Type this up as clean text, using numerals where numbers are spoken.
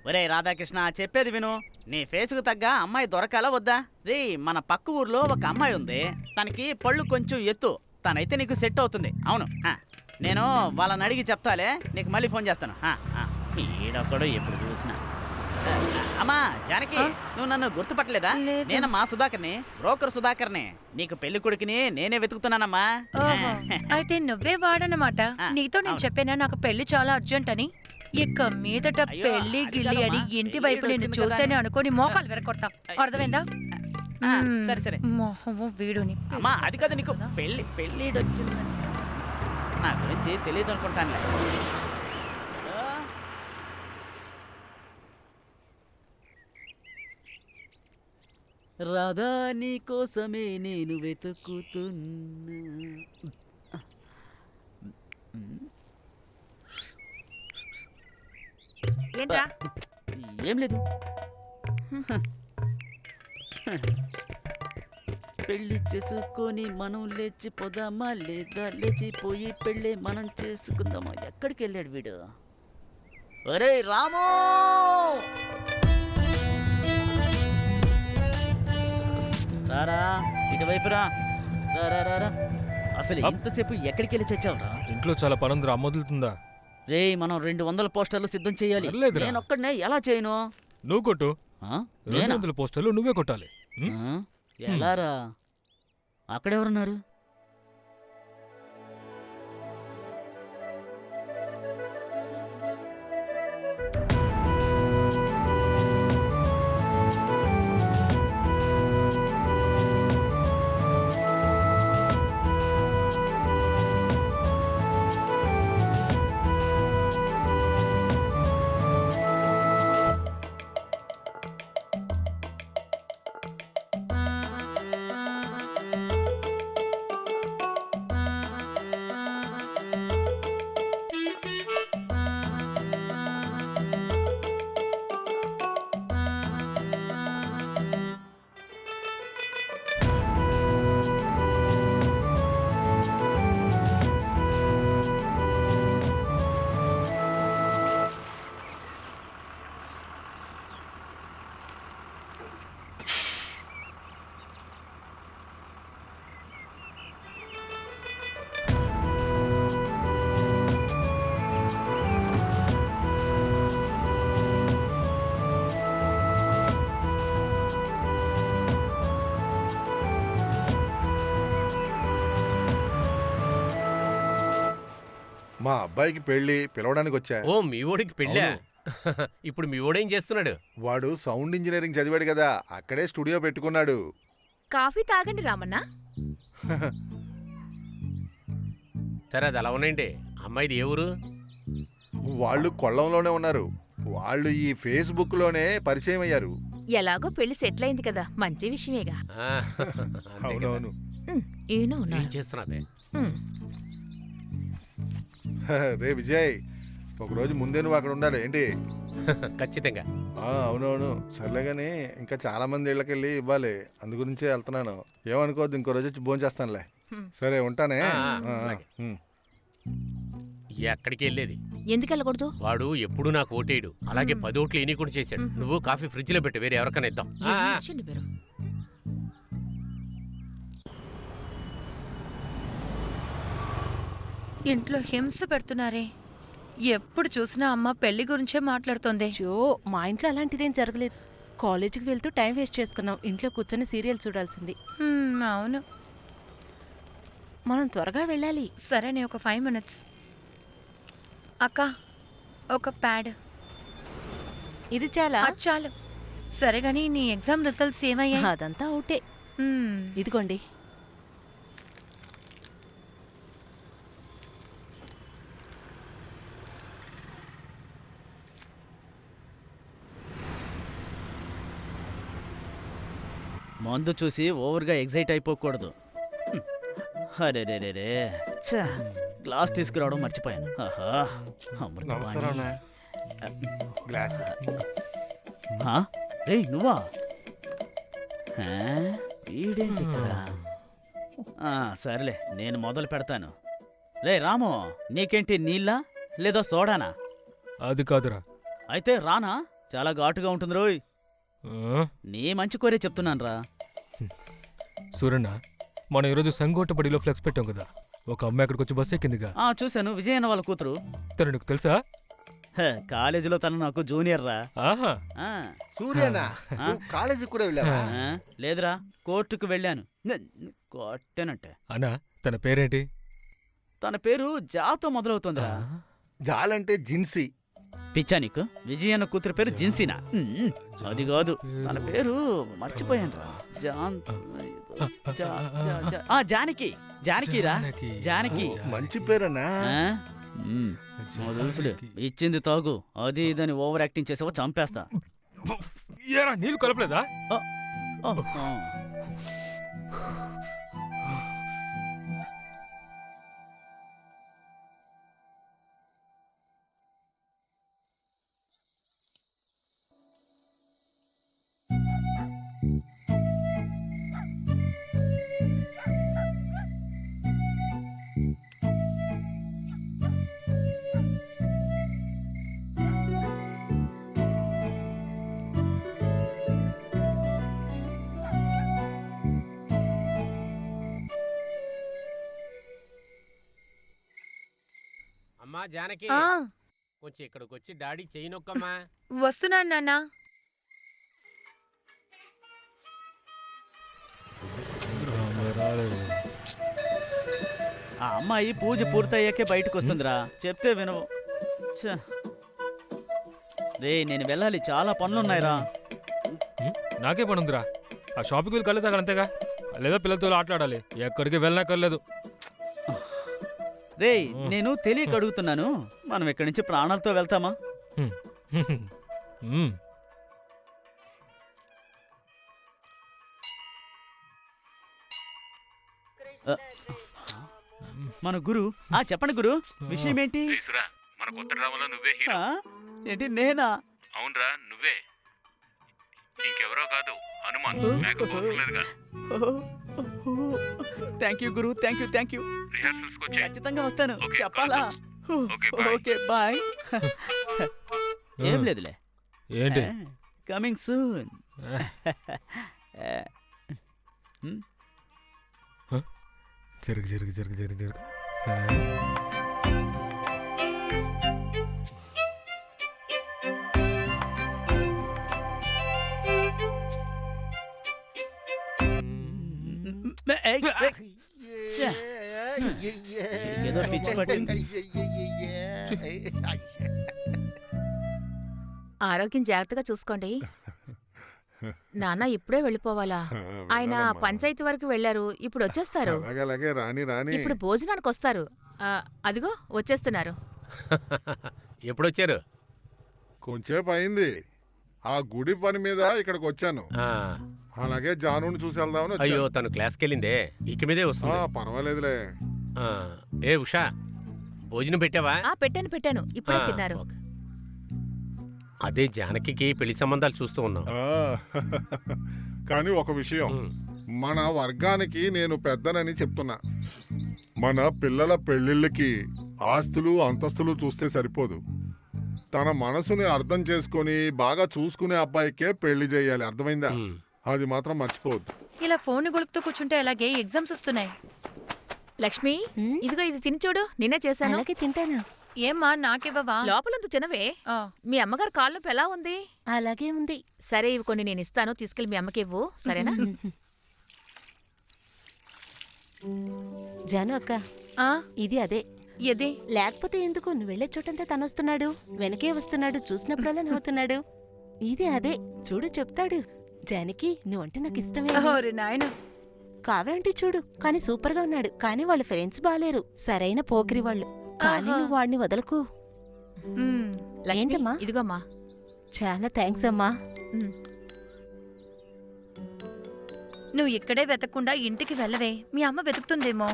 ఒరే రాధాకృష్ణ చెప్పేది విను. నీ ఫేసుకు తగ్గ అమ్మాయి దొరకాలా వద్దా? రే మన పక్క ఊర్లో ఒక అమ్మాయి ఉంది. తనకి పళ్ళు కొంచెం ఎత్తు. తనైతే నీకు సెట్ అవుతుంది. అవును, నేను వాళ్ళని అడిగి చెప్తాలే. నీకు మళ్ళీ ఫోన్ చేస్తాను. ఈడొక్కడు ఎప్పుడు చూసినా. అమ్మా జానకి, నువ్వు నన్ను గుర్తుపట్టలేదా? నేనమ్మా సుధాకర్ని, బ్రోకర్ సుధాకర్ని. నీకు పెళ్లి కొడుకుని నేనే వెతుకుతున్నానమ్మా. అయితే నువ్వే వాడనమాట. నీతో నేను చెప్పానా నాకు పెళ్లి చాలా అర్జెంట్ అని? ఇక మీదట పెళ్లి గిల్లి అని ఇంటి వైపు నేను చూసానే అనుకోని మోకాలు వెరకొడతా. అర్థమైందా? సరే సరే. వీడుని అమ్మా అది కాదు, నీకు పెళ్ళి వచ్చిందని నా గురించి తెలియదు అనుకుంటానులే. రాధా నీ కోసమే నేను వెతుకుతున్నా. ఏంట్రా? ఏం లేదు. పెళ్లి చేసుకొని మనం లేచిపోదామా, లేదా లేచిపోయి పెళ్ళి మనం చేసుకుందామా? ఎక్కడికి వెళ్ళాడు వీడు? ఒరే రామో, రారా ఇటువైపు రా. రారా. అసలు ఇంతసేపు ఎక్కడికి వెళ్ళి చచ్చావురా? ఇంట్లో చాలా పనుందిరా, మొదలుతుందా? రే మనం 200 పోస్టర్లు సిద్ధం చేయాలి. నేను ఒక్కడనే ఎలా చేయను? నువ్వు కొట్టు. 200 పోస్టర్లు నువ్వే కొట్టాలి. ఎలారా? అక్కడెవరున్నారు? మా అబ్బాయికి పెళ్లి పిలవడానికి వచ్చా. ఓ మీ ఓడికి పెళ్ళా? ఇప్పుడు మీ ఓడేం చేస్తున్నాడు? వాడు సౌండ్ ఇంజనీరింగ్ చదివాడు కదా, అక్కడే స్టూడియో పెట్టుకున్నాడు. కాఫీ తాగండి రామన్నా. సరే అది అలా ఉన్నాయండి. అమ్మాయిది ఏ ఊరు? వాళ్ళు కొల్లంలోనే ఉన్నారు. వాళ్ళు ఈ ఫేస్బుక్ లోనే పరిచయం అయ్యారు. ఎలాగో పెళ్లి సెటిల్ అయింది కదా, మంచి విషయమేగా. అవునవును. ఏం చేస్తున్నావే? రే విజయ్, ఒకరోజు ముందే నువ్వు అక్కడ ఉండాలి ఏంటి? ఖచ్చితంగా. అవునవును. సర్లేగాని ఇంకా చాలా మంది ఇళ్ళకెళ్ళి ఇవ్వాలి, అందు గురించే వెళ్తున్నాను. ఏమనుకోవద్దు, ఇంకో రోజు వచ్చి భోజనం చేస్తానులే. సరే ఉంటానే. ఎక్కడికి వెళ్ళేది? ఎందుకు వెళ్ళకూడదు? వాడు ఎప్పుడు నాకు ఓటేయడు. అలాగే 10 ఓట్లు ఈయన కూడా చేశాడు. నువ్వు కాఫీ ఫ్రిడ్జ్ లో పెట్టు, వేరే ఎవరికైనా ఇద్దాం. ఇంట్లో హింస పెడుతున్నారే. ఎప్పుడు చూసినా అమ్మ పెళ్లి గురించే మాట్లాడుతోంది. మా ఇంట్లో అలాంటిదేం జరగలేదు. కాలేజీకి వెళ్తూ టైం వేస్ట్ చేసుకున్నాం. ఇంట్లో కూర్చొని సీరియల్ చూడాల్సింది. అవును, మనం త్వరగా వెళ్ళాలి. సరేనే, ఒక 5 minutes. అక్క, ఒక ప్యాడ్. ఇది చాలా చాలు. సరే గాని నీ ఎగ్జామ్ రిజల్ట్స్ ఏమయ్యాయి? అదంతా అవుటే. ఇదిగోండి. మందు చూసి ఓవర్గా ఎగ్జైట్ అయిపోకూడదు. అరే రే రే రే, గ్లాస్ తీసుకురావడం మర్చిపోయాను. రే నువ్వా? వీడేంటి ఇక్కడ? సర్లే, నేను మొదలు పెడతాను. రే రాము, నీకేంటి నీళ్ళా లేదా సోడానా? అది కాదురా. అయితే రానా? చాలా ఘాటుగా ఉంటుంది రోయ్. ఆ? నీ మంచి కోరే చెప్తున్నాను రా. సూరన్న, మనం ఈరోజు సంగోటపడిలో ఫ్లెక్స్ పెట్టాం కదా, ఒక అమ్మాయి అక్కడికి వచ్చి బస్ ఎక్కిందిగా. చూశాను, విజయన్న వాళ్ళ కూతురు. తను నీకు తెలుసా? కాలేజీలో తను నాకు జూనియర్ రా. ఆహా. ఆ, సూర్యనా ఆ. నువ్వు కాలేజీకి కూడా వెళ్ళావా? ఆ, లేదురా, కోర్టుకు వెళ్ళాను. కొట్టేనంటే. అన్నా, తన పేరేంటి? తన పేరు జాతో మొదలవుతుందిరా. జాలంటే జిన్సీ. పిచ్చా నీకు? విజయన్న కూతురు పేరు జిన్సీనా? అది కాదు, తన పేరు మర్చిపోయాను రా. జానకి. జానకిరా, జానకి. మంచి పేరన్నా. తెలుసులే, ఇచ్చింది తాగు, అది ఇదని ఓవర్ యాక్టింగ్ చేసావో చంపేస్తా. ఏరా, నీళ్ళు కలపలేదా? ఓ, అమ్మా జానకి, ఆ, కొంచెం ఇక్కడికి వచ్చి డాడీ చెయ్యి నొక్కమ్మా. వస్తున్నాను నాన్న. ఆ అమ్మాయి పూజ పూర్తయ్యాకే బయటకు వస్తుందిరా, చెప్తే వినవు. రే, నేను వెళ్ళాలి, చాలా పనులున్నాయిరా. నాకే పని ఉందిరా. ఆ షాపింగ్ వెళ్ళి కళ్ళు తాగాలి అంతేగా, లేదా పిల్లలతో ఆటలాడాలి. ఎక్కడికి వెళ్ళనక్కర్లేదు. రే, నేను తెలియక అడుగుతున్నాను, మనం ఇక్కడి నుంచి ప్రాణాలతో వెళ్తామా? మన గురు. చెప్పండి గురు, విషయం ఏంటి? మన కొత్త డ్రామాలో నువ్వే హీరో. ఏంటి, నేనా? అవునరా, నువ్వే. ఇంకెవరో కాదు, హనుమాన్. మేకప్ అవసరం లేదుగా. థ్యాంక్ యూ గురు, థ్యాంక్ యూ. రిహార్సల్స్ వచ్చే. ఖచ్చితంగా వస్తాను. ఓకే, చెప్పాలా? Okay, bye. Okay, bye. ఏం లేదులే, ఏంటి? Coming soon. జరుగు జరుగు జరుగు జరుగు జరుగు. ఏదో పిచ్చి పట్టింది. ఆరోగ్యం జాగ్రత్తగా చూసుకోండి. నాన్న ఇప్పుడే వెళ్ళిపోవాలా? ఆయన పంచాయతీ వరకు వెళ్ళారు, ఇప్పుడు వచ్చేస్తారు. అలాగే రాని రాని. ఇప్పుడు భోజనానికి వస్తారు. అదిగో వచ్చేస్తున్నారు. ఎప్పుడొచ్చారు? కొంచెంసేపు అయింది. ఆ గుడి పని మీద ఇక్కడికి వచ్చాను. అలాగే జానుని చూసి వెళ్దామని వచ్చాను. అయ్యో, తను క్లాస్కి వెళ్ళిందే, ఇక మీదే వస్తుంది. పర్వాలేదులే. ఏ ఉషా, భోజనం పెట్టావా? పెట్టాను, ఇప్పుడే తిన్నారు. ఓకే. అదే జానకి పెళ్లి సంబంధాలు చూస్తూ ఉన్నాం. కానీ ఒక విషయం, మన వర్గానికి నేను పెద్దనని చెప్తున్నా. మన పిల్లల పెళ్లిళ్ళకి ఆస్తులు అంతస్తులు చూస్తే సరిపోదు. తన మనసుని అర్థం చేసుకొని బాగా చూసుకునే అబ్బాయికే పెళ్లి చేయాలి, అర్థమైందా? అది మాత్రం మర్చిపోవద్దు. ఇలా ఫోన్ గొలుపుతూ కూర్చుంటే అలాగే ఎగ్జామ్స్ వస్తున్నాయి. లక్ష్మి, ఇదిగో ఇది తిని చూడు, నిన్నే చేశాను. అలాగే తింటానా? ఏమ్మా, నాకివ్వవా? లోపలందు తినవే. మీ అమ్మగారు కాళ్ళు ఎలా ఉంది? అలాగే ఉంది. సరే, ఇవి కొన్ని నేను ఇస్తాను, తీసుకెళ్ళి మీ అమ్మకి ఇవ్వు, సరేనా? జాను అక్క, ఇది అదే. ఎదే? లేకపోతే ఎందుకు? నువ్వు వెళ్లే చోటంతా తనొస్తున్నాడు, వెనకే వస్తున్నాడు, చూసినప్పుడల్లా నవ్వుతున్నాడు. ఇది అదే, చూడు చెప్తాడు. జానకి, నువ్వంటే నాకు ఇష్టమే. ఓరి నాయనా. కావాలంటే చూడు, కానీ సూపర్ గా ఉన్నాడు. కానీ వాళ్ళ ఫ్రెండ్స్ బాలేరు, సరైన పోకిరి వాళ్ళు. కానీ నువ్వు వాడిని వదలకు. ఏంటమ్మా? ఇదిగోమ్మా. చాలా థ్యాంక్స్ అమ్మా. నువ్వు ఇక్కడే వెతకుండా ఇంటికి వెళ్ళవే, మీ అమ్మ వెతుకుతుందేమో.